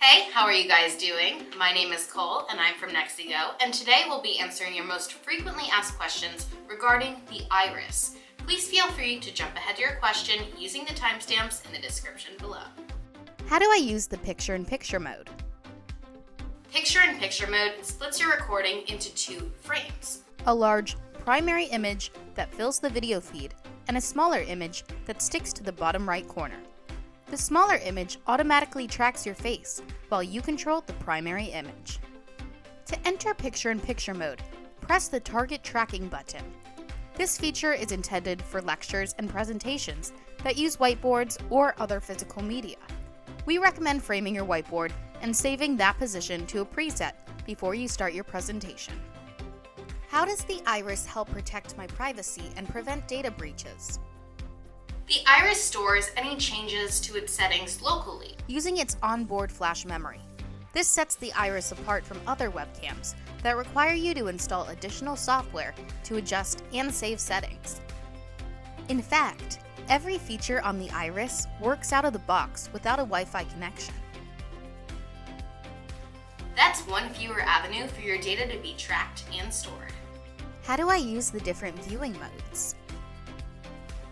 Hey, how are you guys doing? My name is Cole and I'm from NexiGo, and today we'll be answering your most frequently asked questions regarding the iris. Please feel free to jump ahead to your question using the timestamps in the description below. How do I use the picture-in-picture mode? Picture-in-picture mode splits your recording into two frames. A large primary image that fills the video feed and a smaller image that sticks to the bottom right corner. The smaller image automatically tracks your face while you control the primary image. To enter picture-in-picture mode, press the target tracking button. This feature is intended for lectures and presentations that use whiteboards or other physical media. We recommend framing your whiteboard and saving that position to a preset before you start your presentation. How does the iris help protect my privacy and prevent data breaches? The iris stores any changes to its settings locally, using its onboard flash memory. This sets the iris apart from other webcams that require you to install additional software to adjust and save settings. In fact, every feature on the iris works out of the box without a Wi-Fi connection. That's one fewer avenue for your data to be tracked and stored. How do I use the different viewing modes?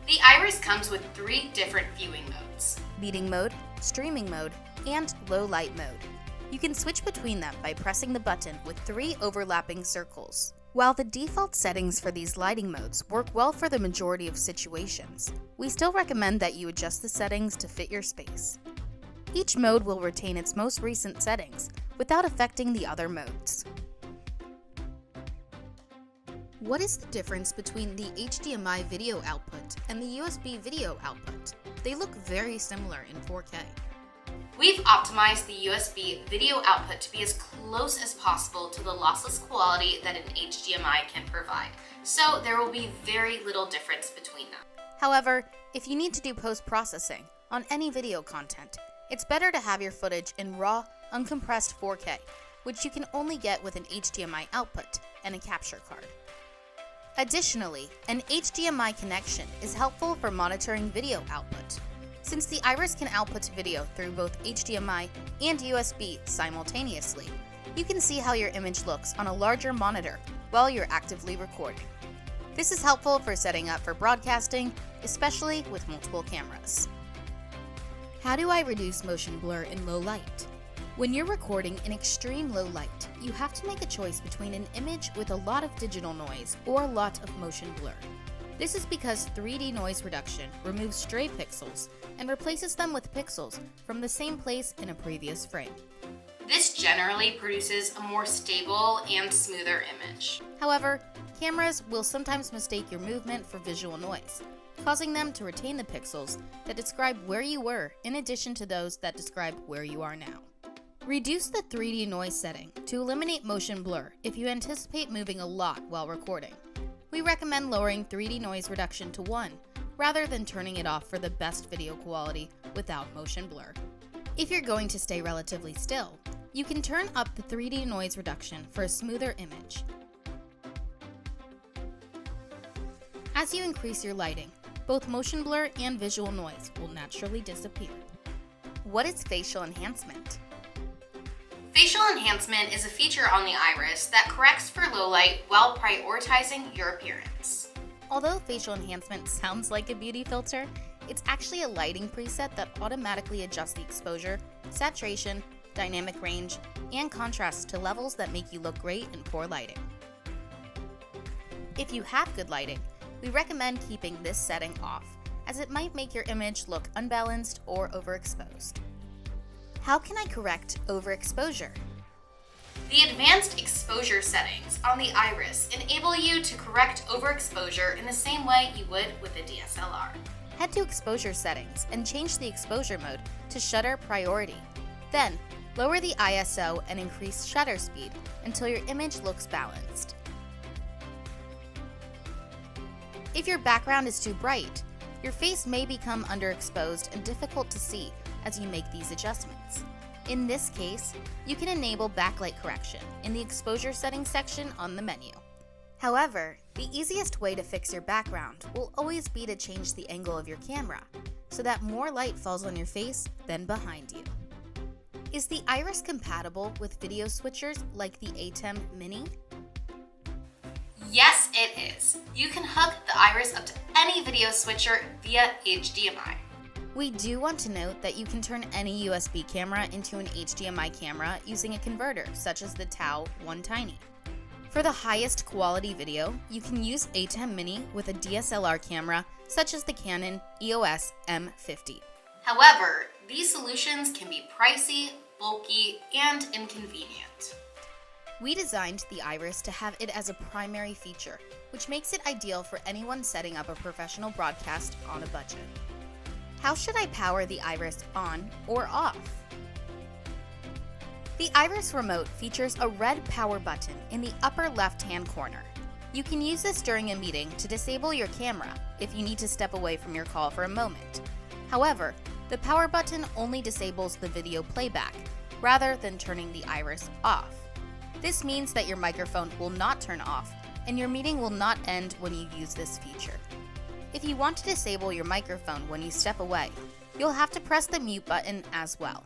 The iris comes with 3 different viewing modes: Meeting mode, streaming mode, and low light mode. You can switch between them by pressing the button with 3 overlapping circles. While the default settings for these lighting modes work well for the majority of situations, we still recommend that you adjust the settings to fit your space. Each mode will retain its most recent settings without affecting the other modes. What is the difference between the HDMI video output and the USB video output? They look very similar in 4K. We've optimized the USB video output to be as close as possible to the lossless quality that an HDMI can provide, so there will be very little difference between them. However, if you need to do post-processing on any video content, it's better to have your footage in raw, uncompressed 4K, which you can only get with an HDMI output and a capture card. Additionally, an HDMI connection is helpful for monitoring video output. Since the iris can output video through both HDMI and USB simultaneously, you can see how your image looks on a larger monitor while you're actively recording. This is helpful for setting up for broadcasting, especially with multiple cameras. How do I reduce motion blur in low light? When you're recording in extreme low light, you have to make a choice between an image with a lot of digital noise or a lot of motion blur. This is because 3D noise reduction removes stray pixels and replaces them with pixels from the same place in a previous frame. This generally produces a more stable and smoother image. However, cameras will sometimes mistake your movement for visual noise, causing them to retain the pixels that describe where you were in addition to those that describe where you are now. Reduce the 3D noise setting to eliminate motion blur if you anticipate moving a lot while recording. We recommend lowering 3D noise reduction to 1 rather than turning it off for the best video quality without motion blur. If you're going to stay relatively still, you can turn up the 3D noise reduction for a smoother image. As you increase your lighting, both motion blur and visual noise will naturally disappear. What is facial enhancement? Facial enhancement is a feature on the iris that corrects for low light while prioritizing your appearance. Although facial enhancement sounds like a beauty filter, it's actually a lighting preset that automatically adjusts the exposure, saturation, dynamic range, and contrast to levels that make you look great in poor lighting. If you have good lighting, we recommend keeping this setting off, as it might make your image look unbalanced or overexposed. How can I correct overexposure? The advanced exposure settings on the iris enable you to correct overexposure in the same way you would with a DSLR. Head to exposure settings and change the exposure mode to shutter priority. Then, lower the ISO and increase shutter speed until your image looks balanced. If your background is too bright, your face may become underexposed and difficult to see as you make these adjustments. In this case, you can enable backlight correction in the exposure settings section on the menu. However, the easiest way to fix your background will always be to change the angle of your camera so that more light falls on your face than behind you. Is the iris compatible with video switchers like the ATEM Mini? Yes, it is. You can hook the iris up to any video switcher via HDMI. We do want to note that you can turn any USB camera into an HDMI camera using a converter such as the Tau 1 Tiny. For the highest quality video, you can use ATEM Mini with a DSLR camera such as the Canon EOS M50. However, these solutions can be pricey, bulky, and inconvenient. We designed the iris to have it as a primary feature, which makes it ideal for anyone setting up a professional broadcast on a budget. How should I power the iris on or off? The iris remote features a red power button in the upper left-hand corner. You can use this during a meeting to disable your camera if you need to step away from your call for a moment. However, the power button only disables the video playback, rather than turning the iris off. This means that your microphone will not turn off, and your meeting will not end when you use this feature. If you want to disable your microphone when you step away, you'll have to press the mute button as well.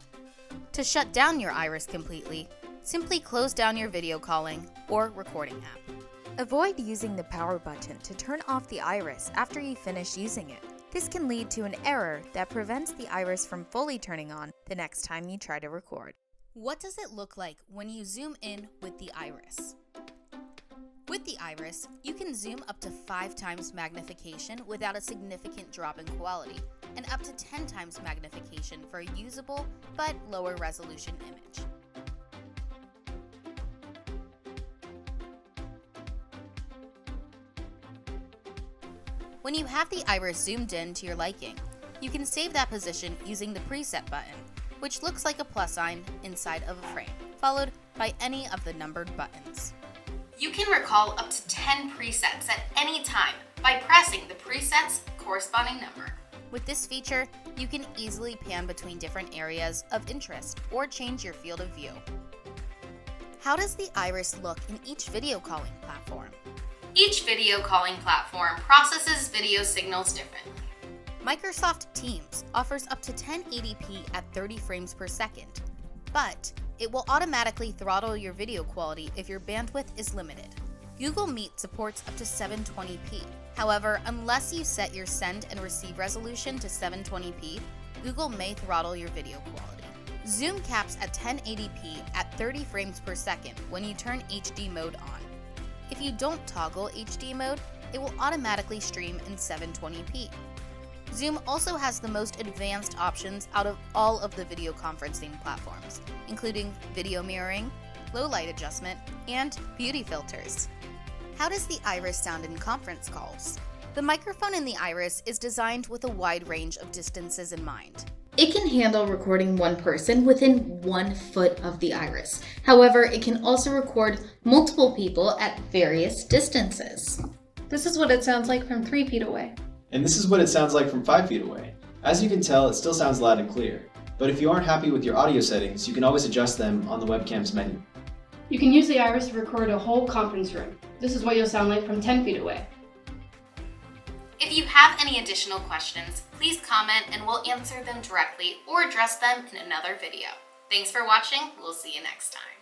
To shut down your iris completely, simply close down your video calling or recording app. Avoid using the power button to turn off the iris after you finish using it. This can lead to an error that prevents the iris from fully turning on the next time you try to record. What does it look like when you zoom in with the iris? With the iris, you can zoom up to 5 times magnification without a significant drop in quality, and up to 10 times magnification for a usable but lower resolution image. When you have the iris zoomed in to your liking, you can save that position using the preset button, which looks like a plus sign inside of a frame, followed by any of the numbered buttons. You can recall up to 10 presets at any time by pressing the preset's corresponding number. With this feature, you can easily pan between different areas of interest or change your field of view. How does the iris look in each video calling platform? Each video calling platform processes video signals differently. Microsoft Teams offers up to 1080p at 30 frames per second, but it will automatically throttle your video quality if your bandwidth is limited. Google Meet supports up to 720p. However, unless you set your send and receive resolution to 720p, Google may throttle your video quality. Zoom caps at 1080p at 30 frames per second when you turn HD mode on. If you don't toggle HD mode, it will automatically stream in 720p. Zoom also has the most advanced options out of all of the video conferencing platforms, including video mirroring, low light adjustment, and beauty filters. How does the iris sound in conference calls? The microphone in the iris is designed with a wide range of distances in mind. It can handle recording one person within 1 foot of the iris. However, it can also record multiple people at various distances. This is what it sounds like from 3 feet away. And this is what it sounds like from 5 feet away. As you can tell, it still sounds loud and clear. But if you aren't happy with your audio settings, you can always adjust them on the webcams menu. You can use the iris to record a whole conference room. This is what you'll sound like from 10 feet away. If you have any additional questions, please comment and we'll answer them directly or address them in another video. Thanks for watching. We'll see you next time.